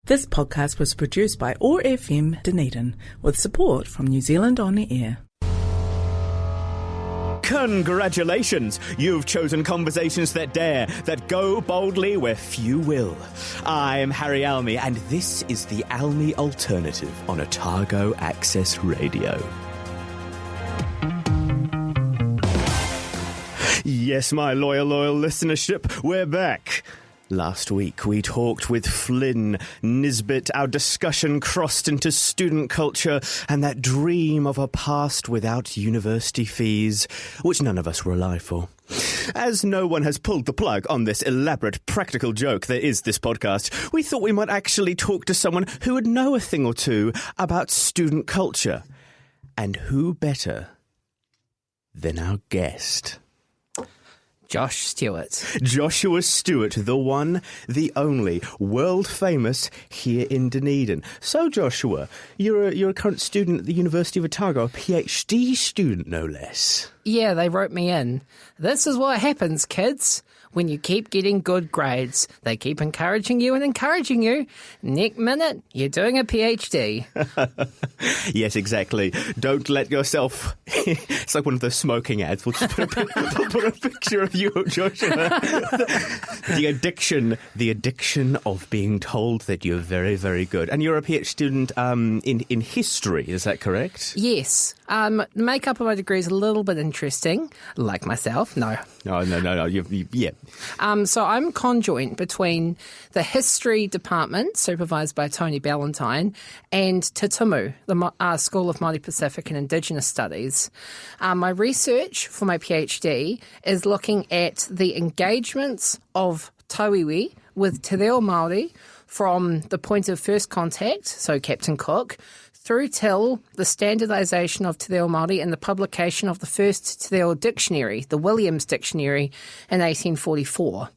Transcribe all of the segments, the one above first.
This podcast was produced by OAR FM Dunedin with support from New Zealand On Air. Congratulations! You've chosen conversations that dare, that go boldly where few will. I'm Harry Almey, and this is the Almey Alternative on Otago Access Radio. Yes, my loyal listenership, we're back. Last week we talked with Flynn Nisbet. Our discussion crossed into student culture and that dream of a past without university fees, which none of us were alive for. As no one has pulled the plug on this elaborate practical joke that is this podcast, we thought we might actually talk to someone who would know a thing or two about student culture. And who better than our guest? Josh Stewart. Joshua Stewart, the one, the only, world famous here in Dunedin. So, Joshua, you're a current student at the University of Otago, a PhD student, no less. Yeah, they wrote me in. This is what happens, kids. When you keep getting good grades, they keep encouraging you and encouraging you. Next minute, you're doing a PhD. Yes, exactly. Don't let yourself... It's like one of those smoking ads. We'll just put a picture of you, Joshua. The addiction of being told that you're very, very good. And you're a PhD student in history, is that correct? Yes. The makeup of my degree is a little bit interesting, like myself. No. No. Yeah. So I'm conjoint between the history department, supervised by Tony Ballantyne, and Te Tumu, the School of Māori Pacific and Indigenous Studies. My research for my PhD is looking at the engagements of tauiwi with te reo Māori from the point of first contact, so Captain Cook, through till the standardisation of te reo Māori and the publication of the first te reo dictionary, the Williams Dictionary, in 1844.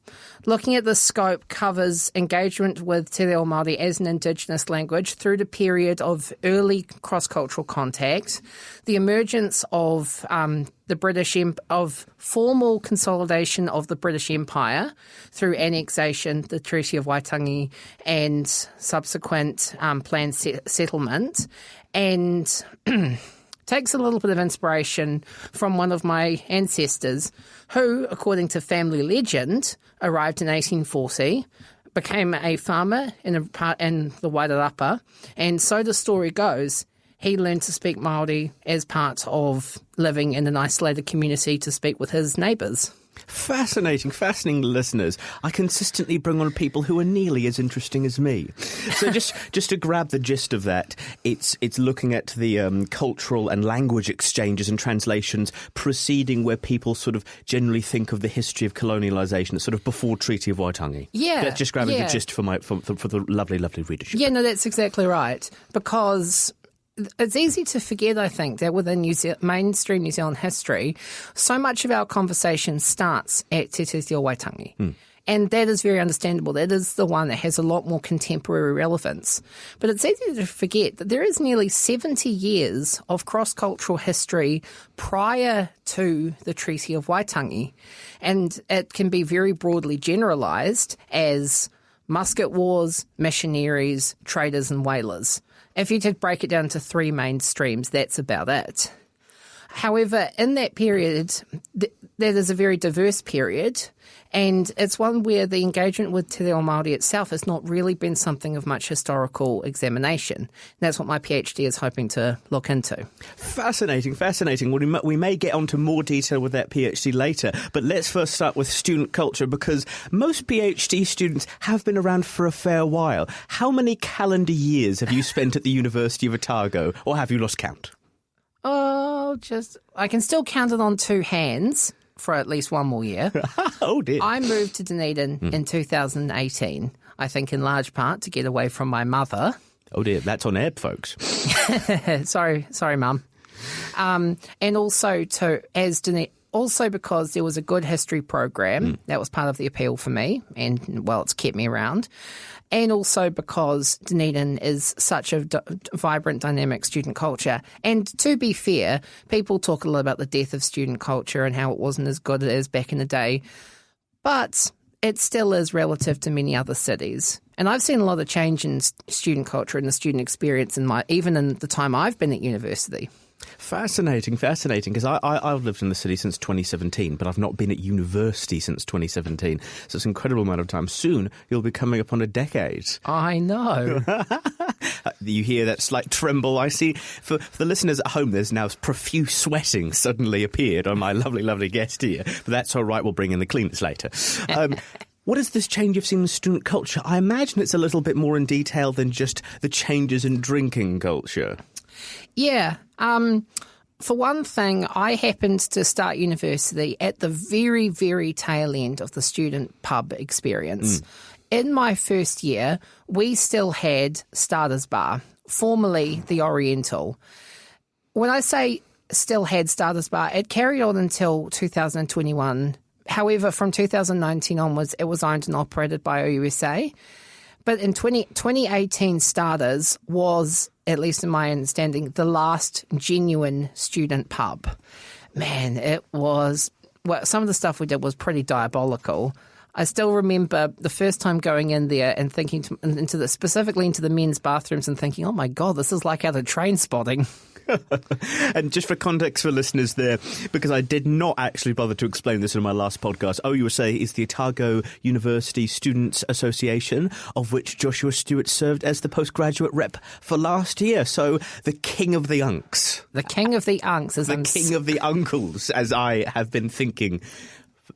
Looking at this scope covers engagement with te reo Māori as an Indigenous language through the period of early cross-cultural contact, the emergence of of formal consolidation of the British Empire through annexation, the Treaty of Waitangi, and subsequent planned settlement, and takes a little bit of inspiration from one of my ancestors who, according to family legend, arrived in 1840, became a farmer in the Wairarapa, and so the story goes, he learned to speak Māori as part of living in an isolated community to speak with his neighbours. Fascinating listeners. I consistently bring on people who are nearly as interesting as me. So just to grab the gist of that, it's looking at the cultural and language exchanges and translations proceeding where people sort of generally think of the history of colonialisation, sort of before Treaty of Waitangi. Yeah. That's just grabbing the gist for the lovely readership. Yeah, no, that's exactly right. Because it's easy to forget, I think, that within mainstream New Zealand history, so much of our conversation starts at Te Reo Waitangi. And that is very understandable. That is the one that has a lot more contemporary relevance. But it's easy to forget that there is nearly 70 years of cross-cultural history prior to the Treaty of Waitangi. And it can be very broadly generalised as musket wars, missionaries, traders and whalers. If you did break it down to three main streams, that's about it. However, in that period, that is a very diverse period, and it's one where the engagement with te reo Māori itself has not really been something of much historical examination. And that's what my PhD is hoping to look into. Fascinating. Well, we may get onto more detail with that PhD later, but let's first start with student culture, because most PhD students have been around for a fair while. How many calendar years have you spent at the University of Otago, or have you lost count? I can still count it on two hands for at least one more year. Oh, dear. I moved to Dunedin in 2018, I think in large part to get away from my mother. Oh, dear. That's on air, folks. Sorry, Mum. And also also because there was a good history program. That was part of the appeal for me, and, well, it's kept me around. And also because Dunedin is such a vibrant, dynamic student culture. And to be fair, people talk a lot about the death of student culture and how it wasn't as good as back in the day. But it still is relative to many other cities. And I've seen a lot of change in student culture and the student experience even in the time I've been at university. Fascinating, because I've lived in the city since 2017, but I've not been at university since 2017. So it's an incredible amount of time. Soon, you'll be coming up on a decade. I know. You hear that slight tremble, I see. For the listeners at home, there's now profuse sweating suddenly appeared on my lovely, lovely guest here. But that's all right, we'll bring in the cleaners later. What is this change you've seen in student culture? I imagine it's a little bit more in detail than just the changes in drinking culture. Yeah. For one thing, I happened to start university at the very, very tail end of the student pub experience. In my first year, we still had Starters Bar, formerly the Oriental. When I say still had Starters Bar, it carried on until 2021. However, from 2019 onwards, it was owned and operated by OUSA. But in 2018, Starters was, at least in my understanding, the last genuine student pub. Man, it was... Well, some of the stuff we did was pretty diabolical. I still remember the first time going in there and thinking specifically into the men's bathrooms and thinking, oh my God, this is like out of Train Spotting. And just for context for listeners there, because I did not actually bother to explain this in my last podcast, OUSA is the Otago University Students Association, of which Joshua Stewart served as the postgraduate rep for last year. So the king of the unks. The king of the unks. King of the uncles, as I have been thinking.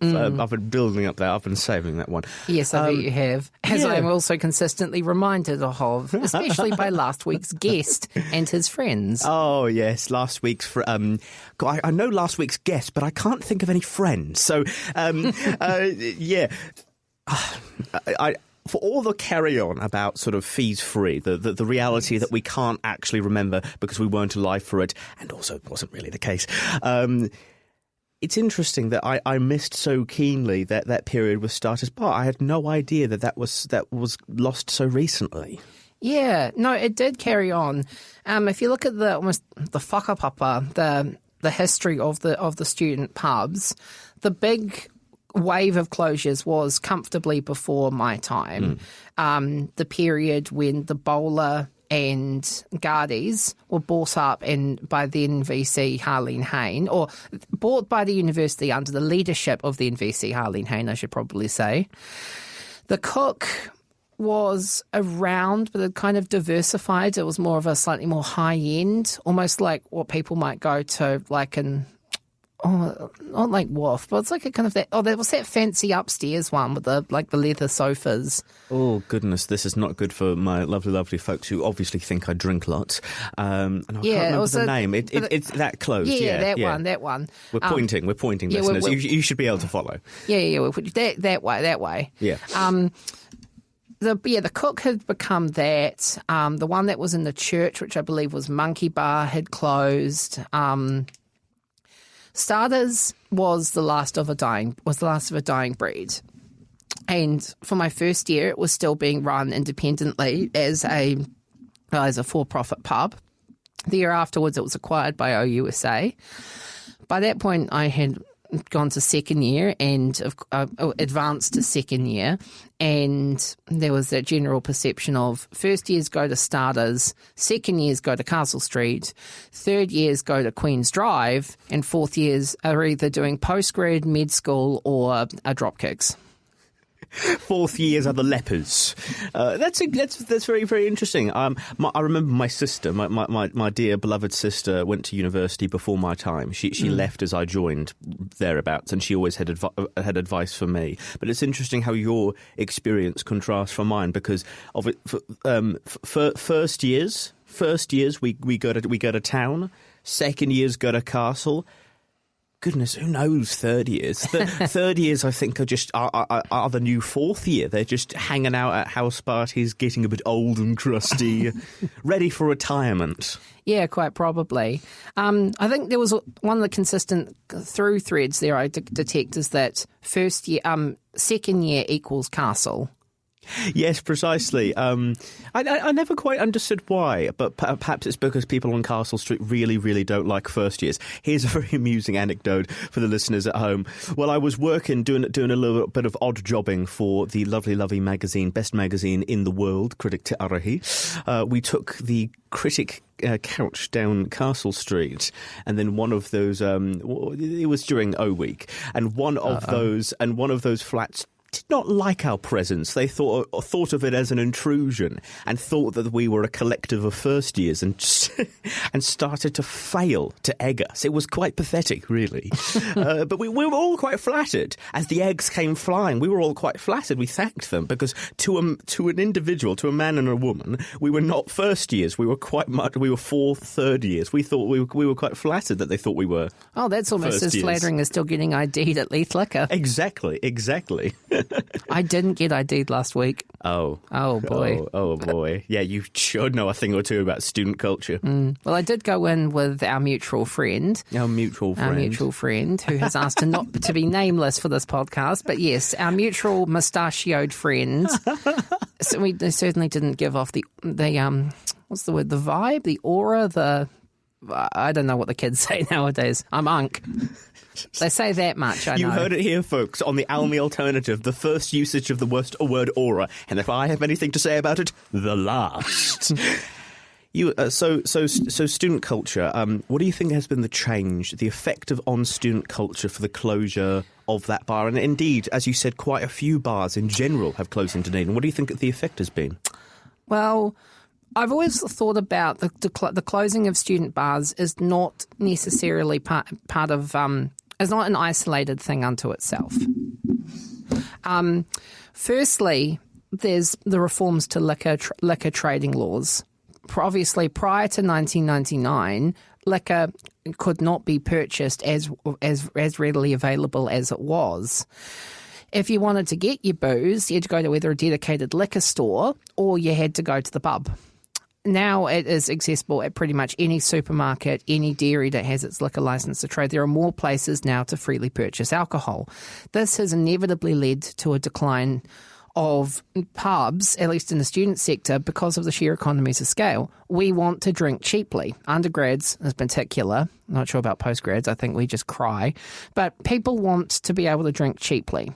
I've been building up that. I've been saving that one. Yes, I bet you have. As I'm also consistently reminded of, especially by last week's guest and his friends. Oh, yes. Last week's... I know last week's guest, but I can't think of any friends. So, yeah. For all the carry-on about sort of fees-free, the reality that we can't actually remember because we weren't alive for it, and also it wasn't really the case... It's interesting that I missed so keenly that period with Starters Bar. I had no idea that was lost so recently. Yeah, no, it did carry on. If you look at the whakapapa, the history of the student pubs, the big wave of closures was comfortably before my time. The period when the bowler and Gardies were bought up by then VC Harleen Hayne, or bought by the university under the leadership of then VC Harleen Hayne, I should probably say. The Cook was around, but it kind of diversified. It was more of a slightly more high-end, almost like what people might go to, like in... Oh, not like Wharf, but it's like a kind of that. Oh, there was that fancy upstairs one with the leather sofas. Oh goodness, this is not good for my lovely, lovely folks who obviously think I drink lots. And I can't remember the name. It's that closed. Yeah, that one. We're pointing, listeners. You should be able to follow. Yeah. That way. Yeah. The Cook had become that. The one that was in the church, which I believe was Monkey Bar, had closed. Starters was the last of a dying breed, and for my first year, it was still being run independently as a for-profit pub. The year afterwards, it was acquired by OUSA. By that point, I had gone to second year and advanced to second year, and there was that general perception of first years go to Starters, second years go to Castle Street, third years go to Queen's Drive, and fourth years are either doing postgrad, med school, or dropkicks. Fourth years are the lepers. That's very, very interesting. I remember my sister, my dear beloved sister, went to university before my time. She left as I joined thereabouts, and she always had advice for me. But it's interesting how your experience contrasts from mine, because of it. First years we go to town. Second years go to Castle. Goodness, who knows? Third years. Third years, I think, are the new fourth year. They're just hanging out at house parties, getting a bit old and crusty, ready for retirement. Yeah, quite probably. I think there was one of the consistent through threads there I detect is that second year equals Castle. Yes, precisely. I never quite understood why, but perhaps it's because people on Castle Street really, really don't like first years. Here's a very amusing anecdote for the listeners at home. Well, I was working, doing a little bit of odd jobbing for the lovely magazine, best magazine in the world, Critic Te Arahi. We took the critic couch down Castle Street, and then one of those, it was during O Week, and one of those flats did not like our presence. They thought of it as an intrusion and thought that we were a collective of first years and started to fail to egg us. It was quite pathetic, really. But we were all quite flattered. As the eggs came flying, we were all quite flattered. We thanked them because to an individual, to a man and a woman, we were not first years. We were fourth, third years. We thought we were quite flattered that they thought we were. Oh, that's almost as flattering as still getting ID'd at Leith Liquor. Exactly. I didn't get ID'd last week. Oh boy. Oh boy. Yeah, you should know a thing or two about student culture. Well, I did go in with our mutual friend. Our mutual friend who has asked to be nameless for this podcast. But yes, our mutual mustachioed friend. So they certainly didn't give off the what's the word? The vibe, the aura, I don't know what the kids say nowadays. I'm unk. They say that much, I know. You heard it here, folks, on the Almey Alternative, the first usage of the word aura. And if I have anything to say about it, the last. So student culture, what do you think has been the change, the effect on student culture for the closure of that bar? And indeed, as you said, quite a few bars in general have closed in Dunedin. What do you think the effect has been? Well, I've always thought about the closing of student bars is not necessarily part of is not an isolated thing unto itself. Firstly, there's the reforms to liquor trading laws. Obviously, prior to 1999, liquor could not be purchased as readily available as it was. If you wanted to get your booze, you had to go to either a dedicated liquor store or you had to go to the pub. Now it is accessible at pretty much any supermarket, any dairy that has its liquor license to trade. There are more places now to freely purchase alcohol. This has inevitably led to a decline of pubs, at least in the student sector, because of the sheer economies of scale. We want to drink cheaply. Undergrads in particular, I'm not sure about postgrads, I think we just cry. But people want to be able to drink cheaply.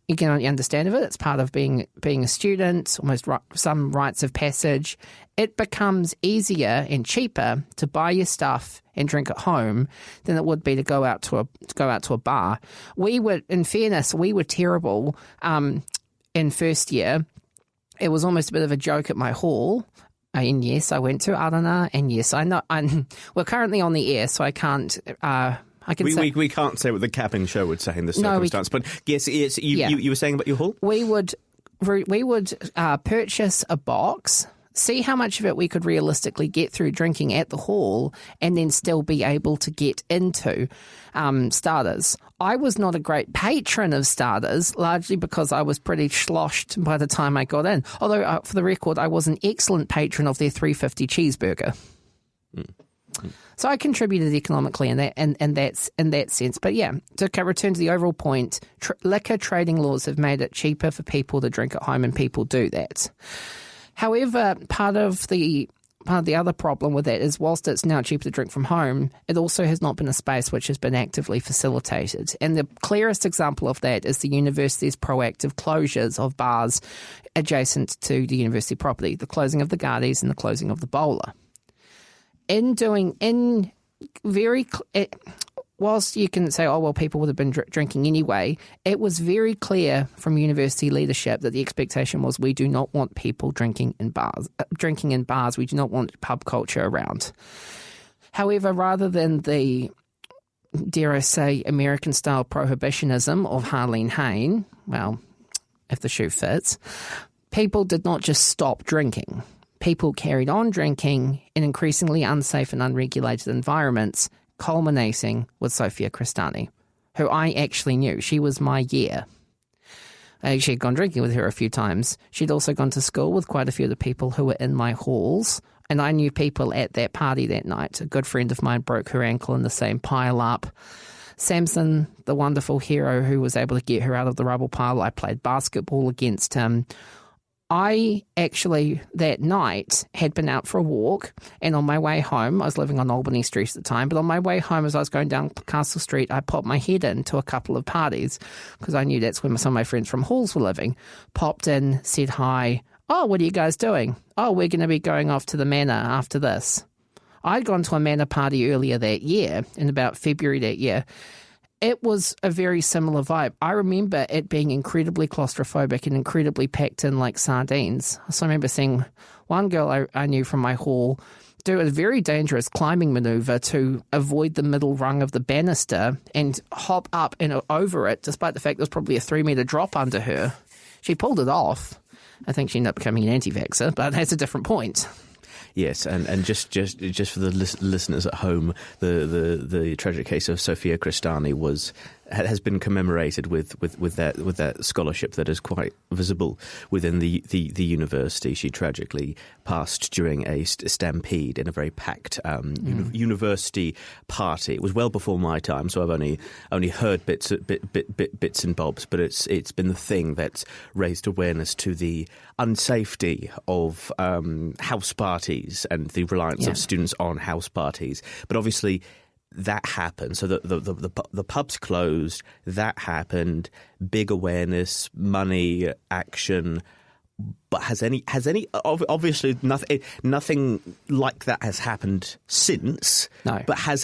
You can understand of it. It's part of being a student, almost some rites of passage. It becomes easier and cheaper to buy your stuff and drink at home than it would be to go out to a bar. In fairness, we were terrible in first year. It was almost a bit of a joke at my hall. And yes, I went to Arana, and yes, I know. We're currently on the air, so I can't. We can't say what the capping show would say in this circumstance, but yes, you were saying about your hall? We would purchase a box, see how much of it we could realistically get through drinking at the hall, and then still be able to get into starters. I was not a great patron of starters, largely because I was pretty sloshed by the time I got in. Although, for the record, I was an excellent patron of their $3.50 cheeseburger. So I contributed economically in that sense. But yeah, to return to the overall point, liquor trading laws have made it cheaper for people to drink at home, and people do that. However, part of the other problem with that is whilst it's now cheaper to drink from home, it also has not been a space which has been actively facilitated. And the clearest example of that is the university's proactive closures of bars adjacent to the university property, the closing of the Guardies and the closing of the Bowler. Whilst you can say, oh, well, people would have been drinking anyway, it was very clear from university leadership that the expectation was we do not want people drinking in bars. We do not want pub culture around. However, rather than the, dare I say, American-style prohibitionism of Harlene Hayne, well, if the shoe fits, people did not just stop drinking. People carried on drinking in increasingly unsafe and unregulated environments, culminating with Sophia Cristani, who I actually knew. She was my year. I actually had gone drinking with her a few times. She'd also gone to school with quite a few of the people who were in my halls, and I knew people at that party that night. A good friend of mine broke her ankle in the same pile-up. Samson, the wonderful hero who was able to get her out of the rubble pile. I played basketball against him. I actually, that night, had been out for a walk, and on my way home, I was living on Albany Street at the time, but on my way home as I was going down Castle Street, I popped my head into a couple of parties, because I knew that's where some of my friends from halls were living. Popped in, said hi. Oh, what are you guys doing? Oh, we're going to be going off to the Manor after this. I'd gone to a Manor party earlier that year, in about February that year. It was a very similar vibe. I remember it being incredibly claustrophobic and incredibly packed in like sardines. So I remember seeing one girl I knew from my hall do a very dangerous climbing maneuver to avoid the middle rung of the banister and hop up and over it, despite the fact there was probably a 3-metre drop under her. She pulled it off. I think she ended up becoming an anti-vaxxer, but that's a different point. Yes, and just for the listeners at home, the tragic case of Sophia Cristani has been commemorated with that scholarship that is quite visible within the university. She tragically passed during a stampede in a very packed university party. It was well before my time, so I've only heard bits and bobs, but it's been the thing that's raised awareness to the unsafety of house parties and the reliance of students on house parties. But obviously that happened. So the pubs closed. That happened. Big awareness, money, action. But has any obviously nothing like that has happened since. No. But has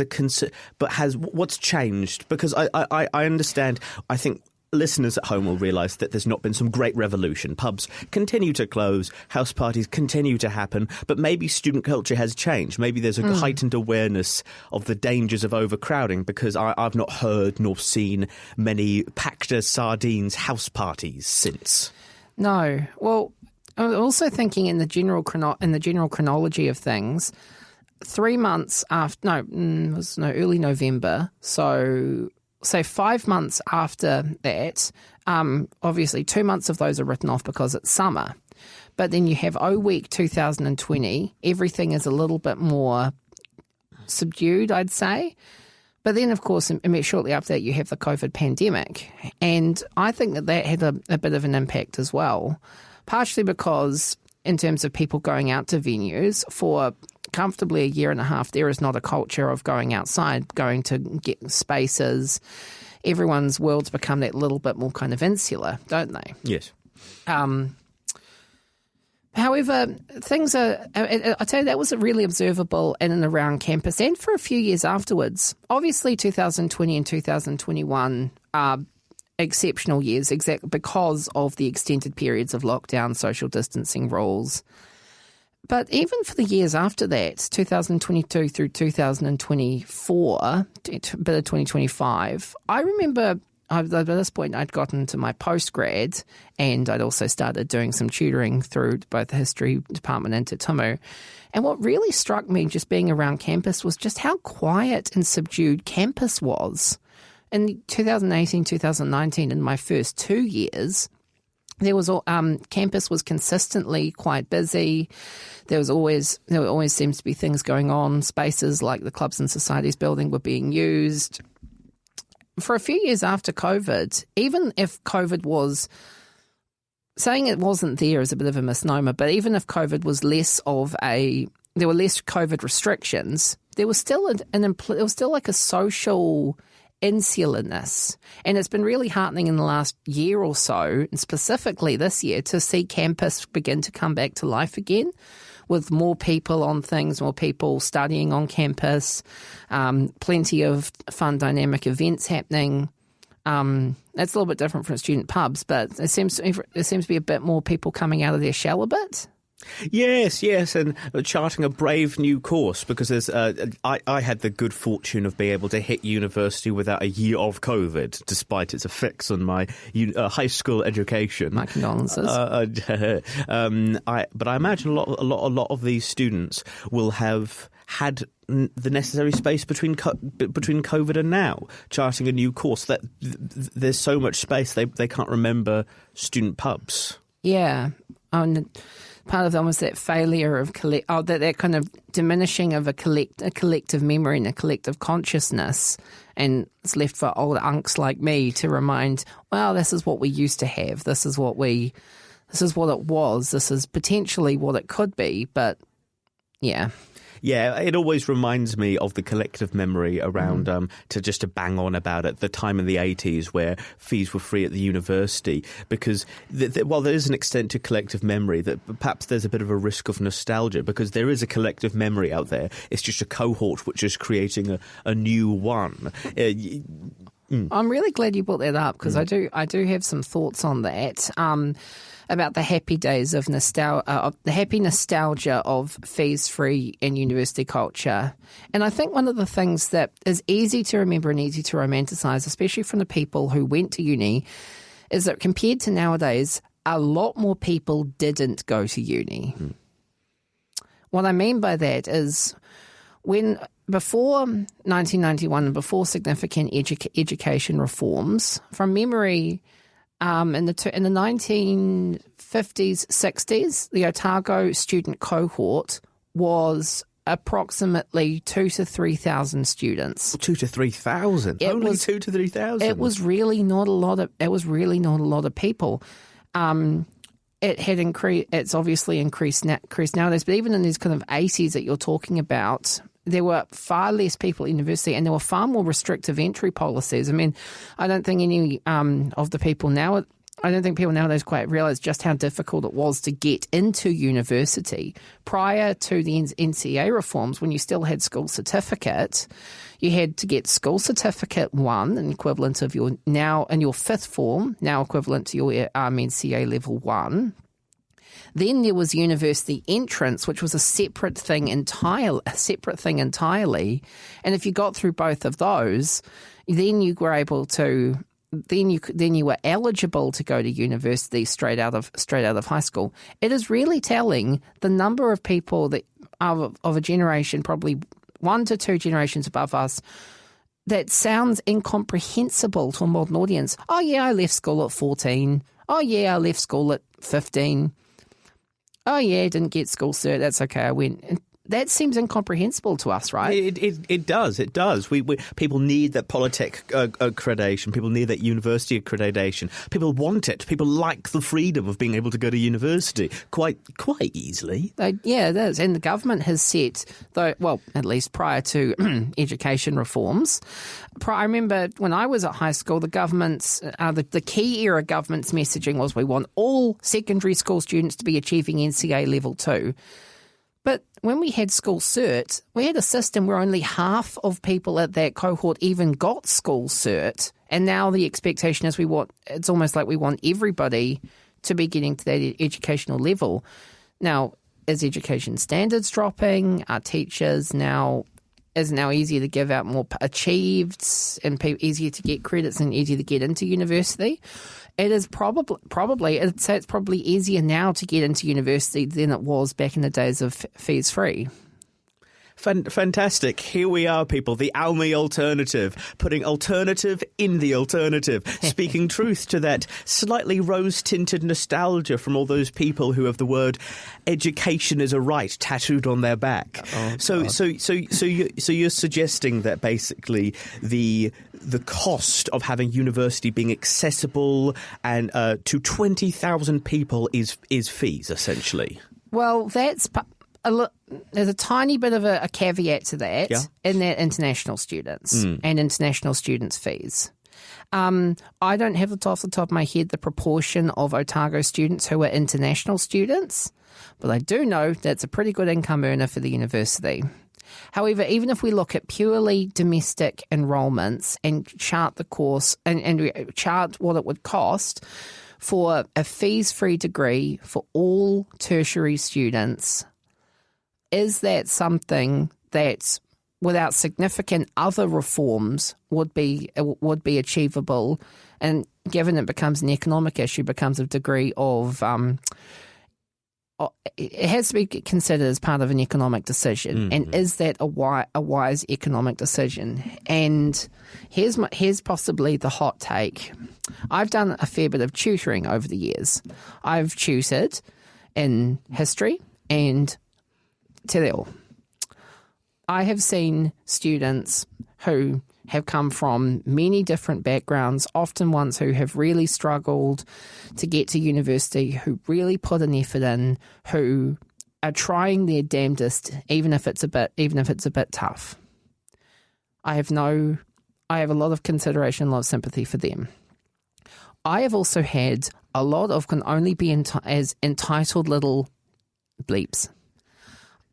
what's changed? Because I understand. I think listeners at home will realise that there's not been some great revolution. Pubs continue to close, house parties continue to happen, but maybe student culture has changed. Maybe there's a heightened awareness of the dangers of overcrowding, because I've not heard nor seen many packed as sardines house parties since. No. Well, I'm also thinking in the general chronology of things. 3 months after, early November, so 5 months after that, obviously 2 months of those are written off because it's summer. But then you have O Week 2020. Everything is a little bit more subdued, I'd say. But then, of course, shortly after that, you have the COVID pandemic. And I think that had a bit of an impact as well, partially because in terms of people going out to venues for comfortably a year and a half, there is not a culture of going outside, going to get spaces. Everyone's world's become that little bit more kind of insular, don't they? Yes. However, things are, I tell you, that was really observable in and around campus and for a few years afterwards. Obviously, 2020 and 2021 are exceptional years exactly because of the extended periods of lockdown, social distancing rules. But even for the years after that, 2022 through 2024, a bit of 2025, I remember at this point I'd gotten to my postgrad and I'd also started doing some tutoring through both the history department and Te Tumu. And what really struck me just being around campus was just how quiet and subdued campus was. In 2018, 2019, in my first 2 years, there was campus was consistently quite busy. There always seems to be things going on. Spaces like the Clubs and Societies building were being used. For a few years after COVID, even if COVID was saying it wasn't there is a bit of a misnomer, but even if COVID was there were less COVID restrictions, there was still there was still like a social insularness. And it's been really heartening in the last year or so, and specifically this year, to see campus begin to come back to life again with more people on things, more people studying on campus, plenty of fun dynamic events happening. It's a little bit different from student pubs, but there seems to be a bit more people coming out of their shell a bit. Yes, and charting a brave new course, because there's I had the good fortune of being able to hit university without a year of COVID, despite its effects on my high school education. My condolences. But I imagine a lot of these students will have had the necessary space between COVID and now, charting a new course. That there's so much space they can't remember student pubs. Yeah. part of almost that failure of that kind of diminishing of a collective memory and a collective consciousness, and it's left for old unks like me to remind, well, this is what we used to have, this is what it was, this is potentially what it could be, but yeah. Yeah, it always reminds me of the collective memory around, to bang on about it, the time in the 80s where fees were free at the university, because while there is an extent to collective memory, that perhaps there's a bit of a risk of nostalgia, because there is a collective memory out there. It's just a cohort which is creating a new one. I'm really glad you brought that up, because I do have some thoughts on that. About the happy days of the happy nostalgia of fees-free and university culture. And I think one of the things that is easy to remember and easy to romanticise, especially from the people who went to uni, is that compared to nowadays, a lot more people didn't go to uni. What I mean by that is before 1991 and before significant education reforms, from memory, in the 1950s, 60s, the Otago student cohort was approximately 2,000 to 3,000 students. 2,000 to 3,000? Only 2,000 to 3,000? It was really not a lot of people. It had increased. It's obviously increased nowadays. But even in these kind of 80s that you're talking about, there were far less people at university, and there were far more restrictive entry policies. I mean, I don't think any of the people now. I don't think people nowadays quite realise just how difficult it was to get into university. Prior to the NCA reforms, when you still had school certificate, you had to get school certificate 1, an equivalent of your fifth form, now equivalent to your NCA level 1. Then there was university entrance, which was a separate thing entirely. And if you got through both of those, then you were able to. Then you were eligible to go to university straight out of high school. It is really telling the number of people that of a generation, probably 1 to 2 generations above us, that sounds incomprehensible to a modern audience. Oh yeah, I left school at 14. Oh yeah, I left school at 15. Oh yeah, didn't get school cert. That's okay. I went. And that seems incomprehensible to us, right? It does. It does. People need that Polytech accreditation. People need that university accreditation. People want it. People like the freedom of being able to go to university quite easily. Yeah, it is. And the government has set, at least prior to education reforms. I remember when I was at high school, the government's the key era government's messaging was we want all secondary school students to be achieving NCA level 2. But when we had school cert, we had a system where only half of people at that cohort even got school cert. And now the expectation is it's almost like we want everybody to be getting to that educational level. Now, is education standards dropping? Are teachers is now easier to give out more achieved and easier to get credits and easier to get into university? It is probably I'd say it's probably easier now to get into university than it was back in the days of fees free. Fantastic. Here we are, people, the Almey Alternative, putting alternative in the alternative, speaking truth to that slightly rose-tinted nostalgia from all those people who have the word education is a right tattooed on their back. So you're suggesting that basically the cost of having university being accessible and to 20,000 people is fees, essentially. Well, there's a tiny bit of a caveat to that in that international students and international students' fees. I don't have off the top of my head the proportion of Otago students who are international students, but I do know that's a pretty good income earner for the university. However, even if we look at purely domestic enrolments and chart the course and chart what it would cost for a fees-free degree for all tertiary students, is that something that, without significant other reforms, would be achievable? And given it becomes an economic issue, becomes a degree of it has to be considered as part of an economic decision. And is that a wise economic decision? And here's possibly the hot take. I've done a fair bit of tutoring over the years. I've tutored in history and te reo. I have seen students who have come from many different backgrounds, often ones who have really struggled to get to university, who really put an effort in, who are trying their damnedest, even if it's a bit tough. I have a lot of consideration, a lot of sympathy for them. I have also had a lot of can only be as entitled little bleeps.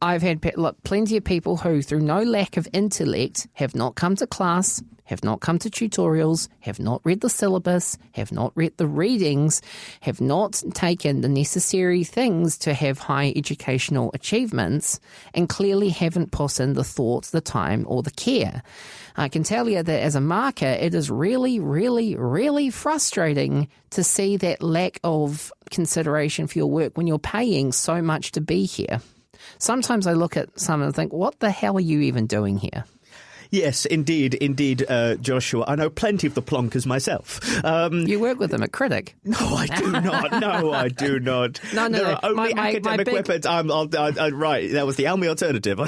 I've had plenty of people who, through no lack of intellect, have not come to class, have not come to tutorials, have not read the syllabus, have not read the readings, have not taken the necessary things to have high educational achievements, and clearly haven't put in the thought, the time, or the care. I can tell you that as a marker, it is really, really, really frustrating to see that lack of consideration for your work when you're paying so much to be here. Sometimes I look at some and think, what the hell are you even doing here? Yes, indeed, Joshua. I know plenty of the plonkers myself. You work with them at Critic. No, I do not. No, I do not. No. There are only academic weapons. Right, that was the Almey Alternative.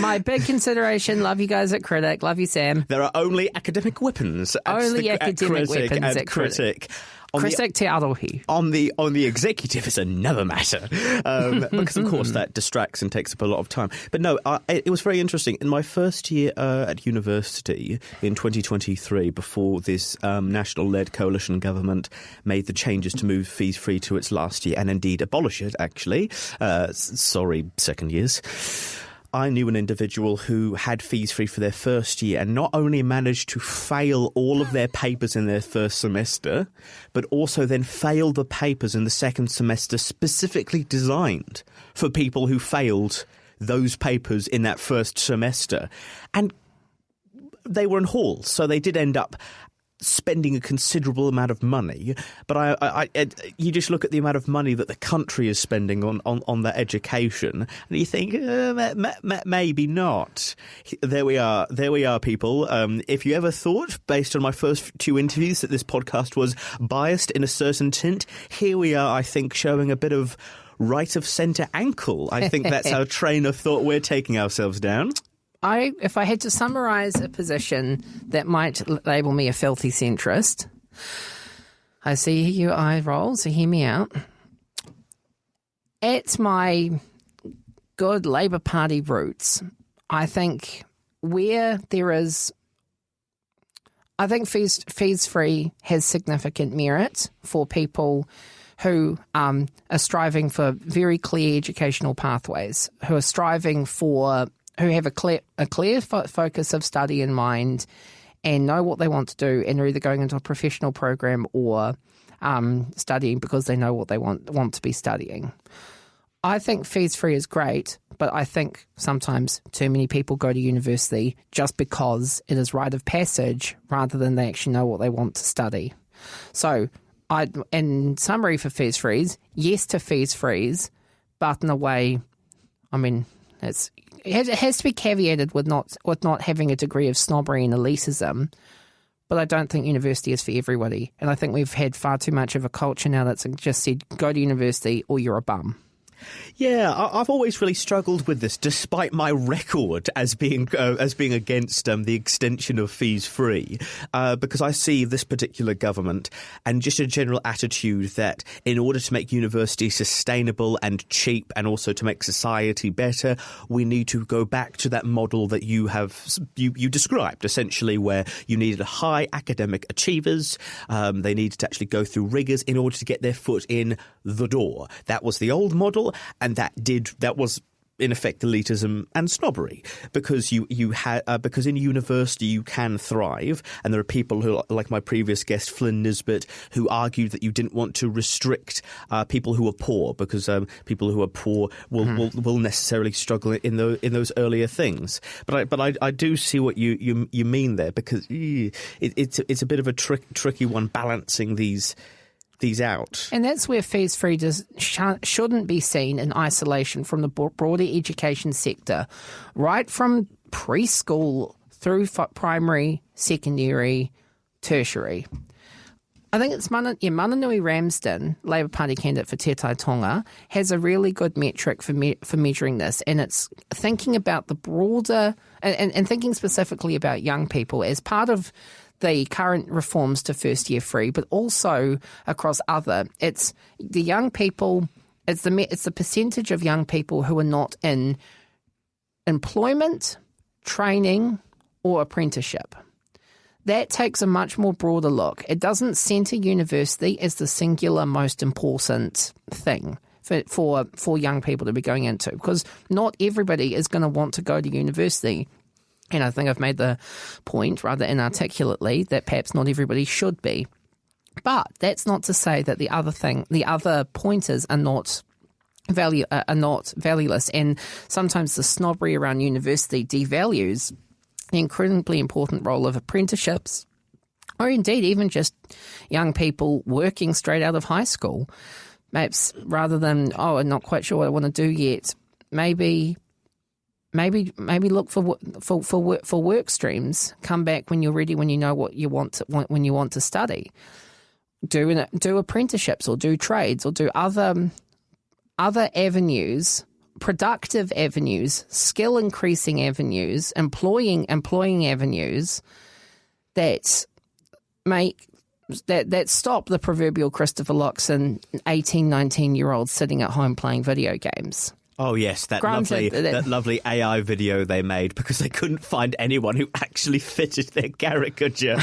My big consideration, love you guys at Critic, love you, Sam. There are only academic weapons. Only academic weapons at Critic. Critic te arohi. On the executive is another matter, because of course that distracts and takes up a lot of time. But no, it was very interesting. In my first year at university in 2023, before this national-led coalition government made the changes to move fees free to its last year and indeed abolish it, actually. Sorry, second years. I knew an individual who had fees free for their first year and not only managed to fail all of their papers in their first semester, but also then failed the papers in the second semester specifically designed for people who failed those papers in that first semester. And they were in halls, so they did end up spending a considerable amount of money, but you just look at the amount of money that the country is spending on that education, and you think maybe not. There we are, people. If you ever thought, based on my first two interviews, that this podcast was biased in a certain tint, here we are. I think showing a bit of right of centre ankle. I think that's our train of thought we're taking ourselves down. If I had to summarise a position that might label me a filthy centrist, I see your eye roll, so hear me out. At my good Labour Party roots, I think fees free has significant merit for people who are striving for very clear educational pathways, who are striving for who have a clear focus of study in mind and know what they want to do and are either going into a professional program or studying because they know what they want to be studying. I think fees free is great, but I think sometimes too many people go to university just because it is rite of passage rather than they actually know what they want to study. So, in summary for fees frees, yes to fees frees, but in a way, I mean, it has to be caveated with not having a degree of snobbery and elitism, but I don't think university is for everybody. And I think we've had far too much of a culture now that's just said, go to university or you're a bum. Yeah, I've always really struggled with this, despite my record as being against the extension of fees free, because I see this particular government and just a general attitude that in order to make university sustainable and cheap, and also to make society better, we need to go back to that model that you described, essentially, where you needed high academic achievers. They needed to actually go through rigours in order to get their foot in the door. That was the old model. And that was in effect elitism and snobbery, because because in university you can thrive, and there are people who, like my previous guest Flynn Nisbet, who argued that you didn't want to restrict people who are poor, because people who are poor will necessarily struggle in those earlier things. But I do see what you mean there, because it's a bit of a tricky one, balancing these out. And that's where fees free shouldn't be seen in isolation from the broader education sector, right from preschool through primary, secondary, tertiary. I think it's Mananui Ramsden, Labour Party candidate for Te Tai Tonga, has a really good metric for measuring this, and it's thinking about the broader and thinking specifically about young people as part of the current reforms to first year free, but also across other. It's the young people. It's the percentage of young people who are not in employment, training, or apprenticeship. That takes a much more broader look. It doesn't centre university as the singular most important thing for young people to be going into, because not everybody is going to want to go to university. And I think I've made the point rather inarticulately that perhaps not everybody should be. But that's not to say that the other pointers are not valueless, and sometimes the snobbery around university devalues the incredibly important role of apprenticeships, or indeed even just young people working straight out of high school. Perhaps rather than, I'm not quite sure what I want to do yet, maybe look for work streams. Come back when you're ready, when you know what you want when you want to study. Do apprenticeships or do trades or do other avenues, productive avenues, skill increasing avenues, employing avenues that stop the proverbial Christopher Luxon 18, 19-year-olds sitting at home playing video games. Oh, yes, that lovely AI video they made because they couldn't find anyone who actually fitted their caricature.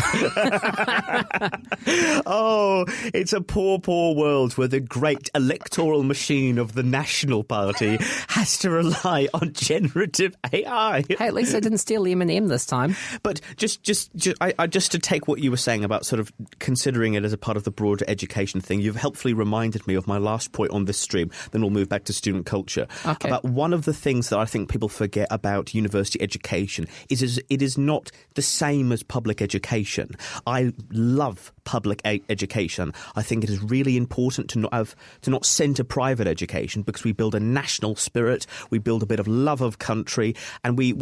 Oh, it's a poor, poor world where the great electoral machine of the National Party has to rely on generative AI. Hey, at least I didn't steal M&M this time. But just to take what you were saying about sort of considering it as a part of the broader education thing, you've helpfully reminded me of my last point on this stream. Then we'll move back to student culture. Okay. About one of the things that I think people forget about university education is it is not the same as public education. I love public education. I think it is really important to not centre private education because we build a national spirit, we build a bit of love of country, and we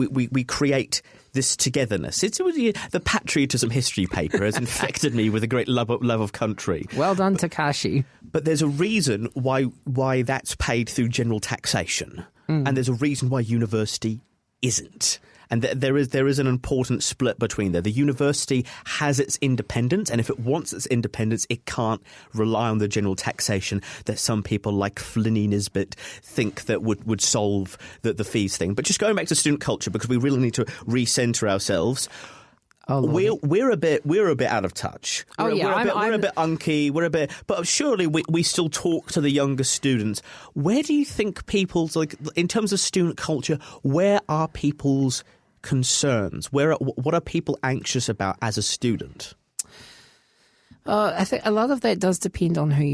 create this togetherness. It's the patriotism history paper has infected me with a great love of country. Well done, Takashi. But there's a reason why that's paid through general taxation, and there's a reason why university isn't. And there is an important split between there. The university has its independence, and if it wants its independence, it can't rely on the general taxation that some people like Flinny Nisbet think that would solve the fees thing. But just going back to student culture, because we really need to recenter ourselves. Oh, we're a bit out of touch. We're a bit unky. But surely we still talk to the younger students. Where do you think people's, like, in terms of student culture, where are people's concerns? What are people anxious about as a student? I think a lot of that does depend on who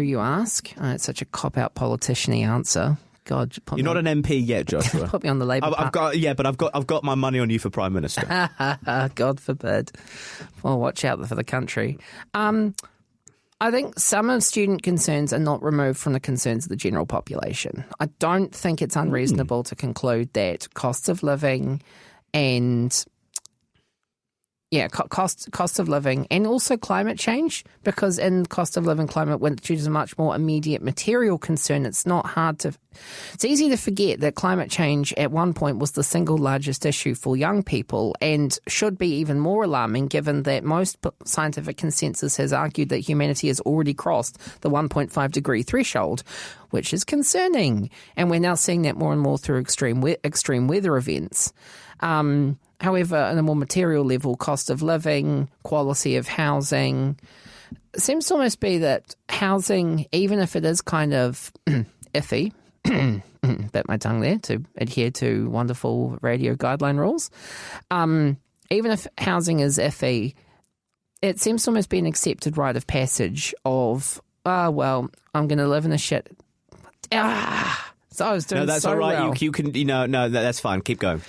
you ask. It's such a cop-out politician-y answer. God, you're not an MP yet, Joshua. Put me on the Labour Party. I've got my money on you for Prime Minister. God forbid. Well, watch out for the country. I think some of student concerns are not removed from the concerns of the general population. I don't think it's unreasonable to conclude that cost of living and cost of living and also climate change, because in cost of living climate, which is a much more immediate material concern, it's easy to forget that climate change at one point was the single largest issue for young people and should be even more alarming given that most scientific consensus has argued that humanity has already crossed the 1.5 degree threshold, which is concerning. And we're now seeing that more and more through extreme weather events. However, on a more material level, cost of living, quality of housing, it seems to almost be that housing, even if it is kind of iffy, bit my tongue there to adhere to wonderful radio guideline rules, even if housing is iffy, it seems to almost be an accepted rite of passage of, I'm going to live in a shit. So I was doing so well. No, that's all right. Well. You can, no, that's fine. Keep going.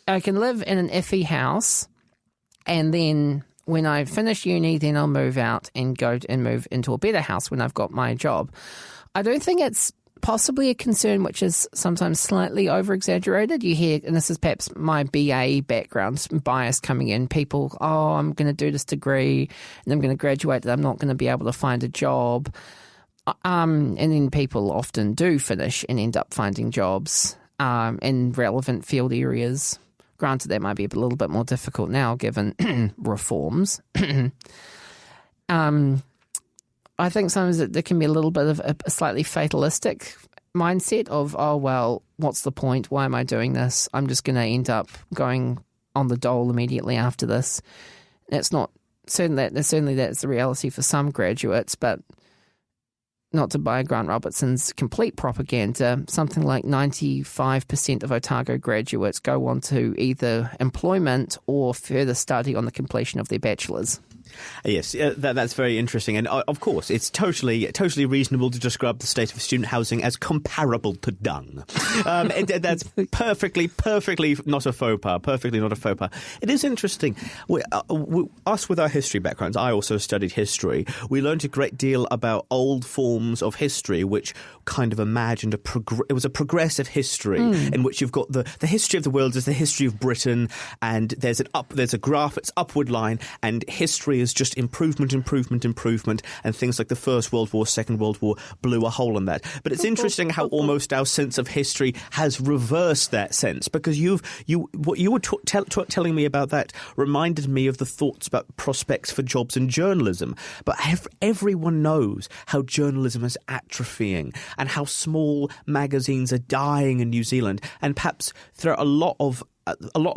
I can live in an iffy house, and then when I finish uni, then I'll move out and move into a better house when I've got my job. I don't think it's possibly a concern which is sometimes slightly over-exaggerated. You hear, and this is perhaps my BA background bias coming in, people, I'm going to do this degree and I'm going to graduate and I'm not going to be able to find a job. And then people often do finish and end up finding jobs in relevant field areas. Granted, that might be a little bit more difficult now given reforms. I think sometimes there can be a little bit of a slightly fatalistic mindset of, what's the point? Why am I doing this? I'm just going to end up going on the dole immediately after this. It's not certainly that's the reality for some graduates, but not to buy Grant Robertson's complete propaganda, something like 95% of Otago graduates go on to either employment or further study on the completion of their bachelor's. Yes, that's very interesting. And of course, it's totally reasonable to describe the state of student housing as comparable to dung. That's perfectly not a faux pas. Perfectly not a faux pas. It is interesting. Us with our history backgrounds, I also studied history. We learned a great deal about old forms of history, which kind of imagined it was a progressive history in which you've got the history of the world is the history of Britain, and there's a graph, it's upward line, and history is just improvement, and things like the First World War, Second World War blew a hole in that. But it's interesting how almost our sense of history has reversed that sense, because what you were telling me about that reminded me of the thoughts about prospects for jobs in journalism. But everyone knows how journalism is atrophying and how small magazines are dying in New Zealand, and perhaps there are a lot of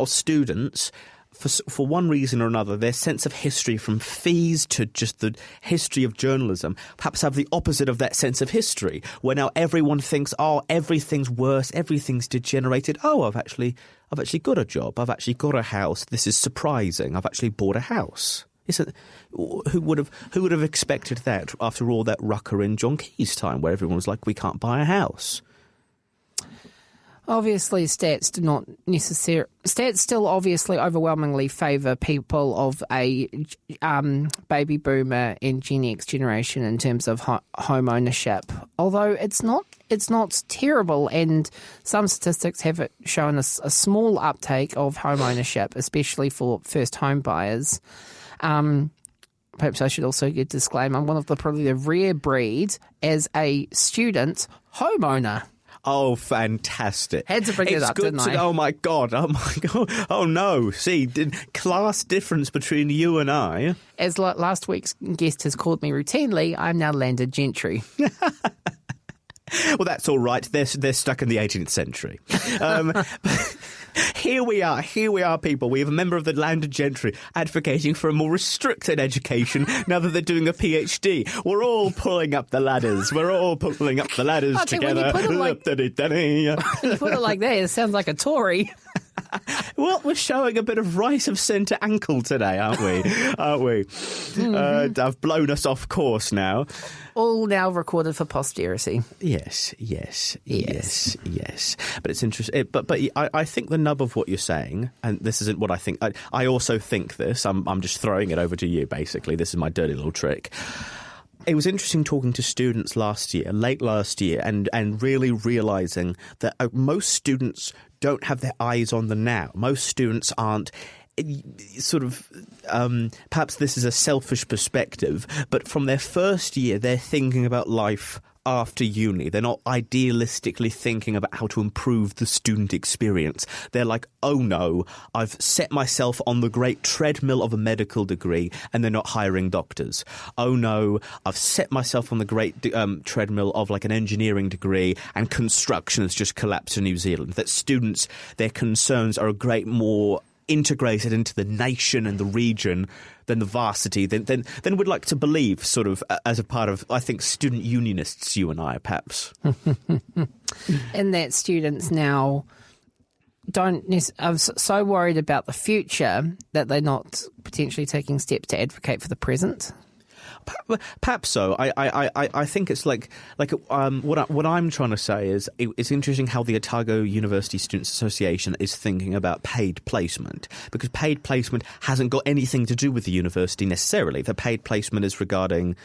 students, for one reason or another, their sense of history, from fees to just the history of journalism, perhaps have the opposite of that sense of history, where now everyone thinks, everything's worse, everything's degenerated. I've actually got a job. I've actually got a house. This is surprising. I've actually bought a house. Who would have expected that after all that rucker in John Key's time, where everyone was like, we can't buy a house? Obviously, stats still obviously overwhelmingly favour people of a baby boomer and Gen X generation in terms of home ownership. Although it's not terrible, and some statistics have shown a small uptake of home ownership, especially for first home buyers. Perhaps I should also get a disclaimer. I'm one of probably the rare breed as a student homeowner. Oh, fantastic. Had to bring it up, didn't I? Oh, my God. Oh, no. See, class difference between you and I. As last week's guest has called me routinely, I'm now landed gentry. Well, that's all right. They're stuck in the 18th century. Here we are, people. We have a member of the landed gentry advocating for a more restricted education now that they're doing a PhD. We're all pulling up the ladders. We're all pulling up the ladders together. When you put it like that, it sounds like a Tory. Well, we're showing a bit of right of centre ankle today, aren't we? I've blown us off course now. All now recorded for posterity. Yes. But it's interesting. But I think the nub of what you're saying, and this isn't what I think. I also think this. I'm just throwing it over to you. Basically, this is my dirty little trick. It was interesting talking to students late last year, and really realising that most students don't have their eyes on the now. Most students aren't perhaps this is a selfish perspective, but from their first year, they're thinking about life after uni. They're not idealistically thinking about how to improve the student experience. They're like, oh no, I've set myself on the great treadmill of a medical degree and they're not hiring doctors. Oh no, I've set myself on the great treadmill of like an engineering degree and construction has just collapsed in New Zealand. That students, their concerns are a great more integrated into the nation and the region than the varsity, then we'd like to believe, sort of as a part of, I think, student unionists, you and I, perhaps. And that students now are so worried about the future that they're not potentially taking steps to advocate for the present. Perhaps so. I think it's like what I'm trying to say is it's interesting how the Otago University Students Association is thinking about paid placement, because paid placement hasn't got anything to do with the university necessarily. The paid placement is regarding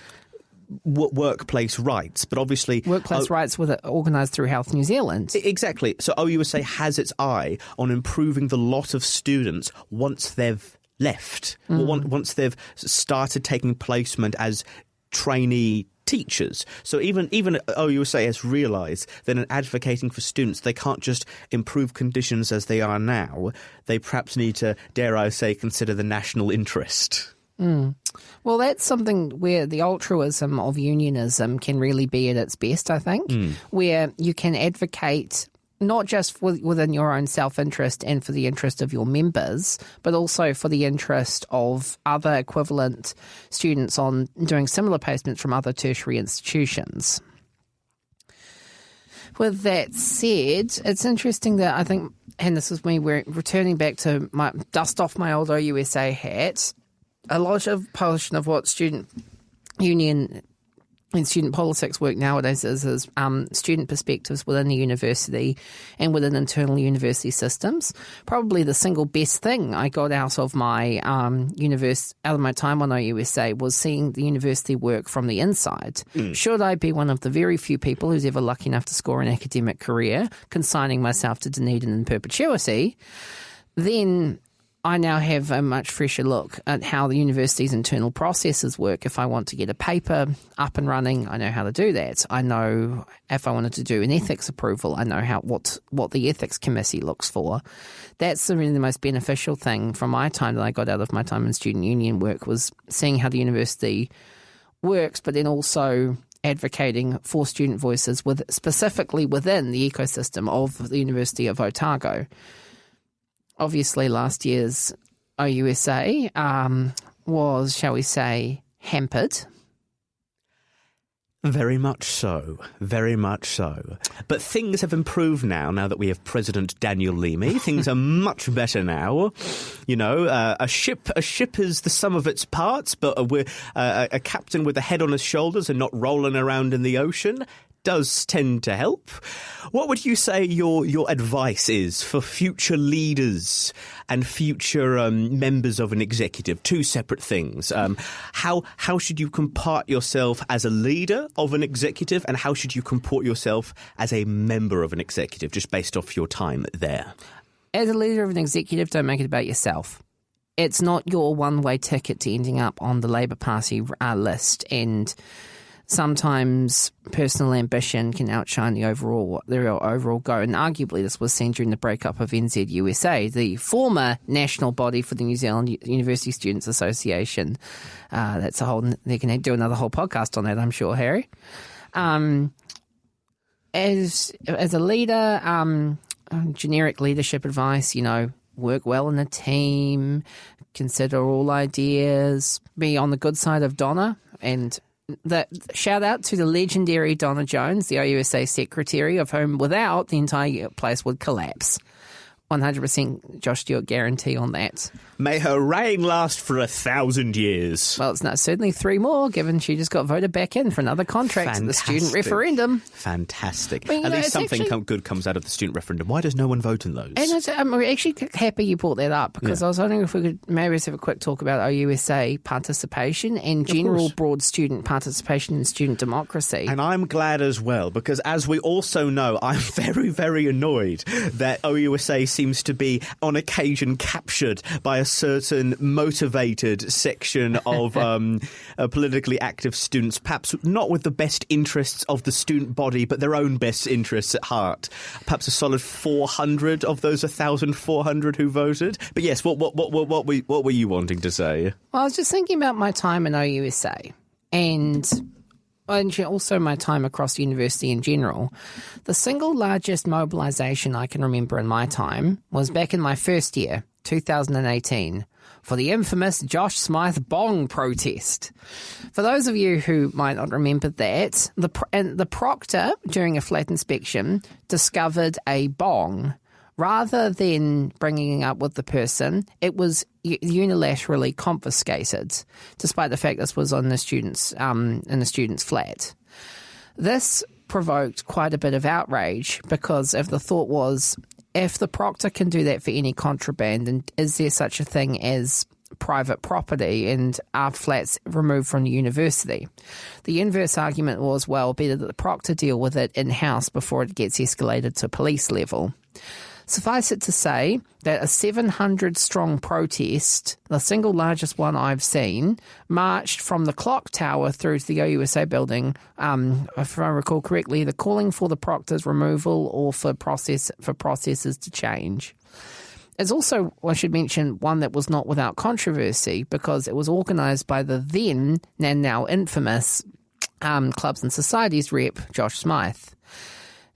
workplace rights, but obviously... Workplace rights were organised through Health New Zealand. Exactly. So OUSA has its eye on improving the lot of students once they've left, once they've started taking placement as trainee teachers. So even OUSA has realised that in advocating for students, they can't just improve conditions as they are now. They perhaps need to, dare I say, consider the national interest. Well, that's something where the altruism of unionism can really be at its best, I think, where you can advocate not just within your own self-interest and for the interest of your members, but also for the interest of other equivalent students on doing similar placements from other tertiary institutions. With that said, it's interesting that I think, and this is me returning back to my dust off my old OUSA hat, a lot of portion of what student union and student politics work nowadays is student perspectives within the university and within internal university systems. Probably the single best thing I got out of my out of my time on OUSA was seeing the university work from the inside. Should I be one of the very few people who's ever lucky enough to score an academic career, consigning myself to Dunedin in perpetuity, then I now have a much fresher look at how the university's internal processes work. If I want to get a paper up and running, I know how to do that. I know if I wanted to do an ethics approval, I know what the ethics committee looks for. That's really the most beneficial thing from my time that I got out of my time in student union work, was seeing how the university works, but then also advocating for student voices specifically within the ecosystem of the University of Otago. Obviously, last year's OUSA was, shall we say, hampered. Very much so. Very much so. But things have improved now that we have President Daniel Almey. Things are much better now. You know, a ship is the sum of its parts, but we're a captain with a head on his shoulders and not rolling around in the ocean does tend to help. What would you say your advice is for future leaders and future members of an executive? Two separate things. How should you comport yourself as a leader of an executive, and how should you comport yourself as a member of an executive, just based off your time there? As a leader of an executive, don't make it about yourself. It's not your one-way ticket to ending up on the Labour Party list, and sometimes personal ambition can outshine the overall goal. And arguably this was seen during the breakup of NZUSA, the former national body for the New Zealand University Students Association. That's a whole, they can do another whole podcast on that, I'm sure, Harry. As a leader, generic leadership advice, work well in a team, consider all ideas, be on the good side of Donna, and shout out to the legendary Donna Jones, the OUSA secretary, of whom without the entire place would collapse. 100% Josh Stewart guarantee on that. May her reign last for 1,000 years. Well, it's not certainly 3 more, given she just got voted back in for another contract at the student referendum. Fantastic. But, at least something good comes out of the student referendum. Why does no one vote in those? And I'm actually happy you brought that up, because I was wondering if we could maybe have a quick talk about OUSA participation and general broad student participation in student democracy. And I'm glad as well, because as we also know, I'm very, very annoyed that OUSA seems to be on occasion captured by a certain motivated section of politically active students, perhaps not with the best interests of the student body, but their own best interests at heart. Perhaps a solid 400 of those 1,400 who voted. But yes, what were you wanting to say? Well, I was just thinking about my time in OUSA and also my time across university in general. The single largest mobilisation I can remember in my time was back in my first year, 2018, for the infamous Josh Smythe bong protest. For those of you who might not remember that, the proctor, during a flat inspection, discovered a bong. Rather than bringing it up with the person, it was unilaterally confiscated, despite the fact this was on the student's in the student's flat. This provoked quite a bit of outrage, because if the thought was, if the proctor can do that for any contraband, and is there such a thing as private property and are flats removed from the university. The inverse argument was, well, better that the proctor deal with it in-house before it gets escalated to police level. Suffice it to say that a 700-strong protest, the single largest one I've seen, marched from the clock tower through to the OUSA building, if I recall correctly, either calling for the proctor's removal or for processes to change. There's also, I should mention, one that was not without controversy because it was organised by the then and now infamous Clubs and Societies rep, Josh Smythe.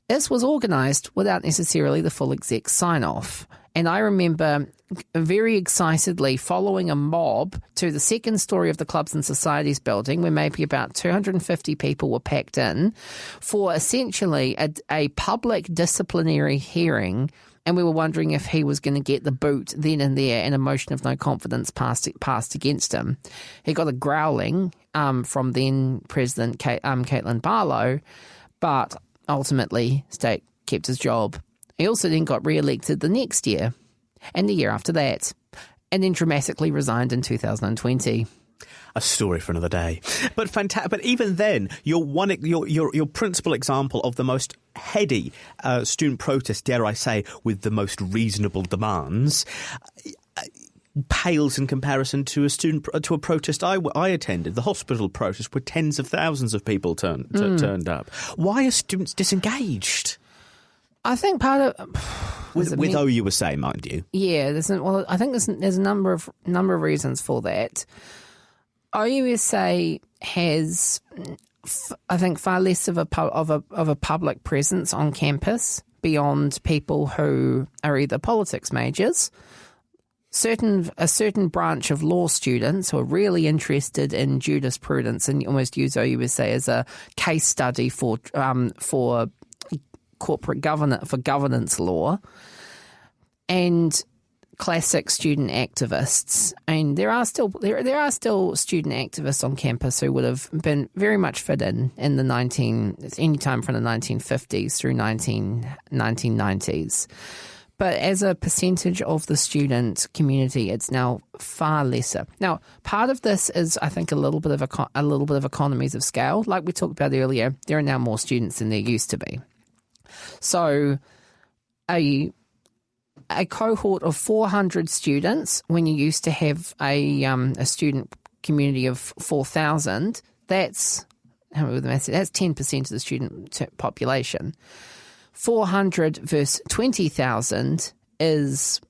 This was organised without necessarily the full exec sign-off. And I remember very excitedly following a mob to the second story of the Clubs and Societies building where maybe about 250 people were packed in for essentially a public disciplinary hearing, and we were wondering if he was going to get the boot then and there and a motion of no confidence passed against him. He got a growling from then President Caitlin Barlow, but ultimately, State kept his job. He also then got re-elected the next year and the year after that, and then dramatically resigned in 2020. A story for another day. But But even then, your principal example of the most heady student protest, dare I say, with the most reasonable demands, pales in comparison to a protest I attended, the hospital protest, where tens of thousands of people turned up. Why are students disengaged? I think part of with OUSA, mind you. Yeah, I think there's a number of reasons for that. OUSA has, I think, far less of a public presence on campus beyond people who are either politics majors. A certain branch of law students who are really interested in jurisprudence and almost use OUSA as a case study for corporate governance law, and classic student activists. And there are still student activists on campus who would have been very much fit in any time from the 1950s through 1990s. But as a percentage of the student community, it's now far lesser. Now, part of this is, I think, a little bit of economies of scale. Like we talked about earlier, there are now more students than there used to be. So, a cohort of 400 students, when you used to have a student community of 4,000, that's 10% of the student population. 400 versus 20,000 is,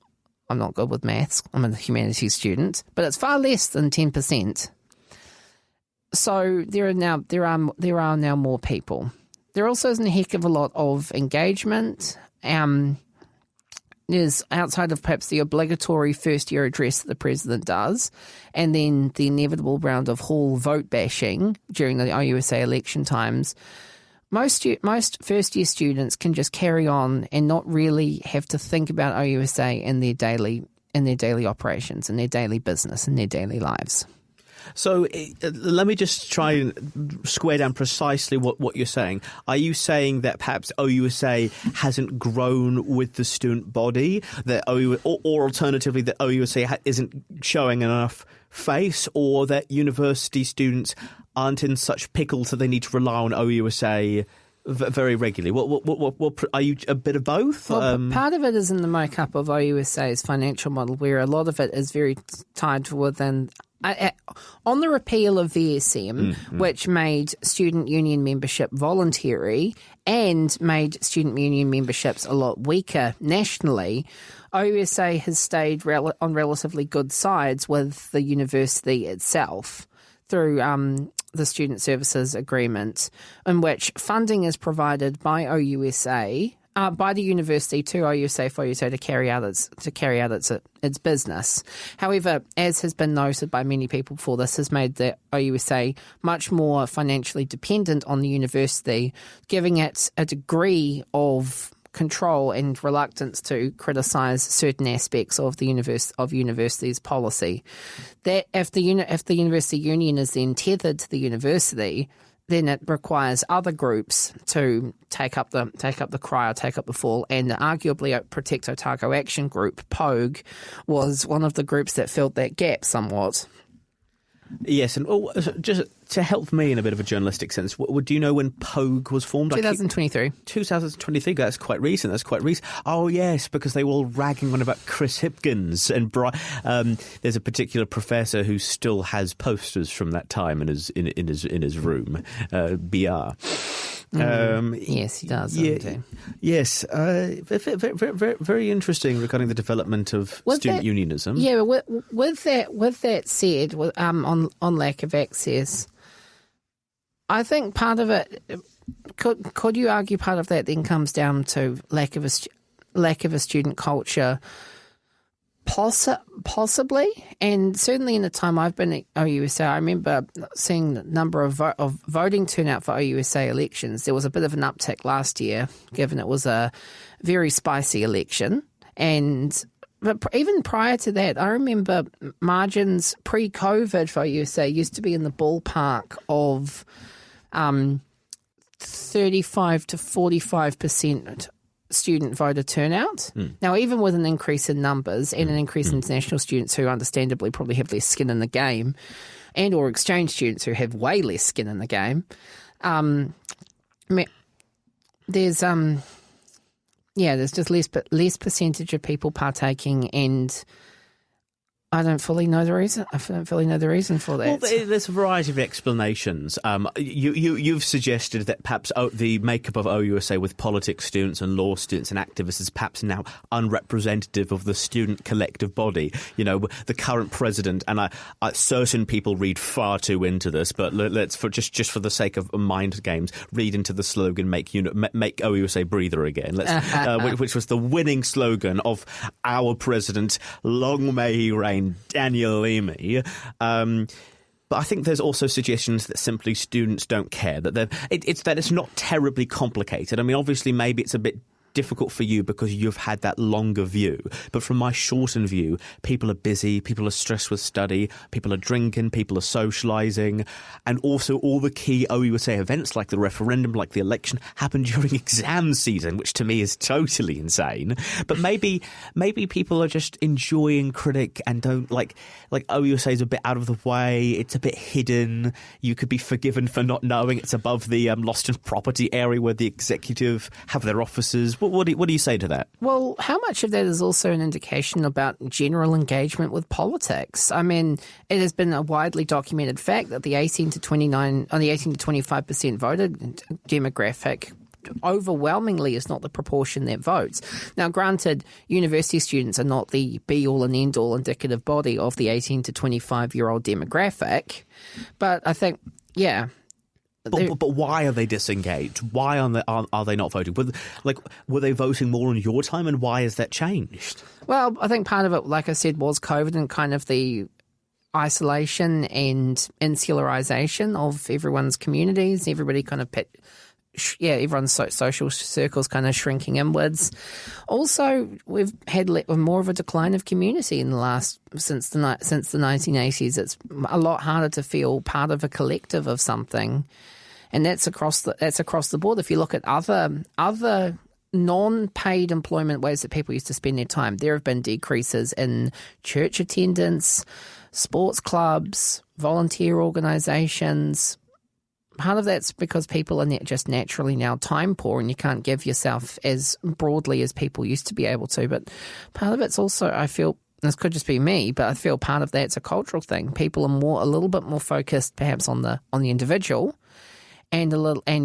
I'm not good with maths, I'm a humanities student, but it's far less than 10%. So there are now more people. There also isn't a heck of a lot of engagement. There's, outside of perhaps the obligatory first-year address that the president does, and then the inevitable round of hall vote bashing during the OUSA election times, most first-year students can just carry on and not really have to think about OUSA in their daily operations, in their daily business, in their daily lives. So let me just try and square down precisely what you're saying. Are you saying that perhaps OUSA hasn't grown with the student body, or alternatively that OUSA isn't showing enough face, or that university students aren't in such pickles that they need to rely on OUSA very regularly? What are you a bit of both? Well, part of it is in the make-up of OUSA's financial model, where a lot of it is very tied within. On the repeal of VSM, which made student union membership voluntary and made student union memberships a lot weaker nationally, OUSA has stayed on relatively good sides with the university itself through the Student Services Agreement, in which funding is provided by OUSA, by the university to OUSA for OUSA to carry out its business. However, as has been noted by many people before, this has made the OUSA much more financially dependent on the university, giving it a degree of control and reluctance to criticise certain aspects of the university's policy. That if the university union is then tethered to the university, then it requires other groups to take up the cry or take up the fall. And arguably, Protect Otago Action Group, POGE, was one of the groups that filled that gap somewhat. Yes, and just to help me in a bit of a journalistic sense, do you know when POGE was formed? 2023. 2023, that's quite recent. Oh, yes, because they were all ragging on about Chris Hipkins. And there's a particular professor who still has posters from that time in his room, BR. Yes, he does. Yes, very interesting regarding the development of student unionism. Yeah, with that said, on lack of access, I think part of it could you argue part of that then comes down to lack of a student culture. Possibly, and certainly in the time I've been at OUSA, I remember seeing the number of voting turnout for OUSA elections. There was a bit of an uptick last year, given it was a very spicy election. But even prior to that, I remember margins pre-COVID for OUSA used to be in the ballpark of 35 to 45% student voter turnout. Now, even with an increase in numbers and an increase in international students who understandably probably have less skin in the game, and or exchange students who have way less skin in the game, there's just less percentage of people partaking, and I don't fully know the reason. For that. Well, there's a variety of explanations. You've suggested that perhaps the makeup of OUSA with politics students and law students and activists is perhaps now unrepresentative of the student collective body. You know, the current president, and certain people read far too into this, but let's just for the sake of mind games, read into the slogan "Make OUSA breather again," which was the winning slogan of our president. Long may he reign. Daniel Almey. But I think there's also suggestions that simply students don't care, that it's not terribly complicated. I mean, obviously, maybe it's a bit difficult for you because you've had that longer view. But from my shortened view, people are busy, people are stressed with study, people are drinking, people are socialising, and also all the key OUSA events like the referendum, like the election, happen during exam season, which to me is totally insane. But maybe people are just enjoying critic and don't like OUSA is a bit out of the way, it's a bit hidden, you could be forgiven for not knowing it's above the lost in property area where the executive have their offices. What do you say to that? Well, how much of that is also an indication about general engagement with politics? I mean, it has been a widely documented fact that the 18 to 25% voter demographic overwhelmingly is not the proportion that votes. Now, granted, university students are not the be-all and end-all indicative body of the 18 to 25-year-old demographic, but I think, yeah. But why are they disengaged? Why are they not voting? Were they voting more in your time, and why has that changed? Well, I think part of it, like I said, was COVID and kind of the isolation and insularization of everyone's communities. Everybody kind of everyone's social circles kind of shrinking inwards. Also, we've had more of a decline of community in the since the 1980s. It's a lot harder to feel part of a collective of something. And that's across the board. If you look at other non-paid employment ways that people used to spend their time, there have been decreases in church attendance, sports clubs, volunteer organisations. Part of that's because people are just naturally now time poor, and you can't give yourself as broadly as people used to be able to. But part of it's also, I feel, this could just be me, but I feel part of that's a cultural thing. People are a little bit more focused, perhaps on the individual. And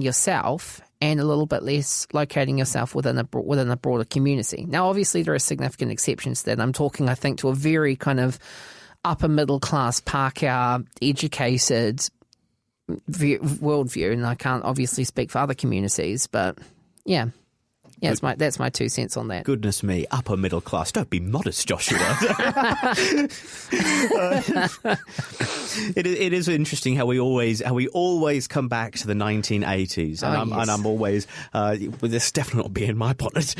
yourself, and a little bit less locating yourself within a broader community. Now, obviously, there are significant exceptions to that. I'm talking, I think, to a very kind of upper middle class, parkour, educated worldview, and I can't obviously speak for other communities, but yeah. Yeah, that's my 2 cents on that. Goodness me, upper middle class. Don't be modest, Joshua. It is interesting how we always come back to the 1980s, and I'm always with this definitely not being my bonnet.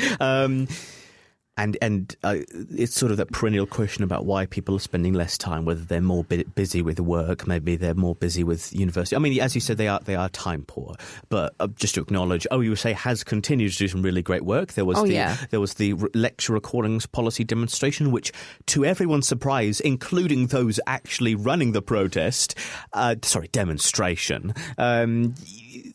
And it's sort of that perennial question about why people are spending less time, whether they're more busy with work, maybe they're more busy with university. I mean, as you said, they are time poor. But just to acknowledge, OUSA has continued to do some really great work. There was the lecture recordings policy demonstration, which, to everyone's surprise, including those actually running the demonstration,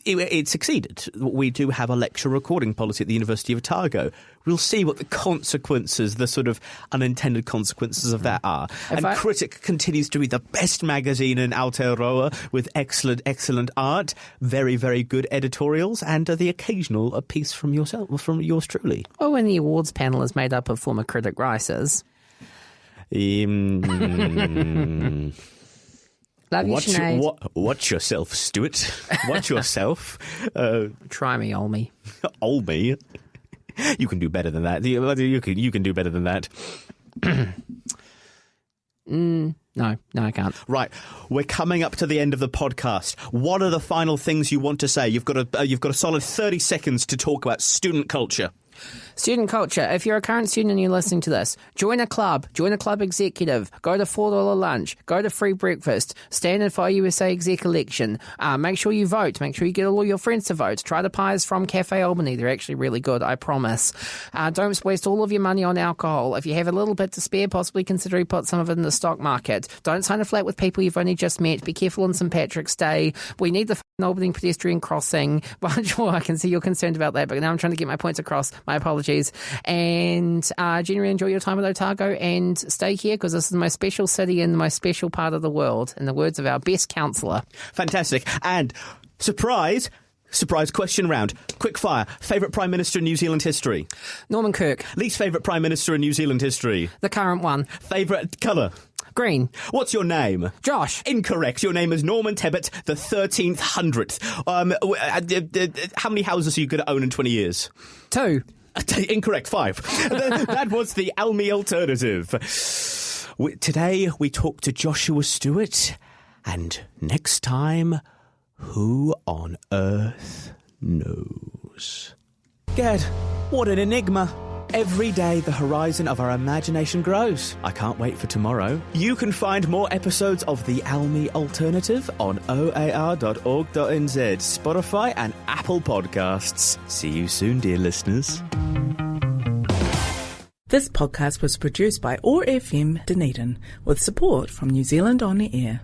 it succeeded. We do have a lecture recording policy at the University of Otago. We'll see what the consequences, the sort of unintended consequences of that are. Critic continues to be the best magazine in Aotearoa with excellent art, very, very good editorials, and the occasional piece from yours truly. Oh, and the awards panel is made up of former critic writers. Love you, Sinead. Watch yourself, Stewart. Watch yourself. Try me, Almey. Almey? You can do better than that. You can do better than that. No, I can't. Right, we're coming up to the end of the podcast. What are the final things you want to say? You've got a solid 30 seconds to talk about student culture. Student culture. If you're a current student and you're listening to this, join a club executive, go to $4 lunch, go to free breakfast, stand in for OUSA exec election, make sure you vote, make sure you get all your friends to vote, try the pies from Cafe Albany, they're actually really good, I promise. Don't waste all of your money on alcohol. If you have a little bit to spare, possibly consider put some of it in the stock market. Don't sign a flat with people you've only just met. Be careful on St. Patrick's Day. We need the Albany pedestrian crossing. Well, sure, I can see you're concerned about that, but now I'm trying to get my points across. My apologies. And generally enjoy your time at Otago and stay here because this is the most special city in the most special part of the world, in the words of our best counsellor. Fantastic. And surprise question round. Quick fire. Favourite Prime Minister in New Zealand history? Norman Kirk. Least favourite Prime Minister in New Zealand history? The current one. Favourite colour? Green. What's your name? Josh. Incorrect. Your name is Norman Tebbit, the 13th hundredth. How many houses are you going to own in 20 years? 2. Incorrect. 5. That was the Almey Alternative. Today we talked to Joshua Stewart, and next time, who on earth knows? Gad, what an enigma. Every day the horizon of our imagination grows. I can't wait for tomorrow. You can find more episodes of the Almey Alternative on oar.org.nz, Spotify and Apple Podcasts. See you soon, dear listeners. This podcast was produced by OAR FM Dunedin with support from New Zealand On Air.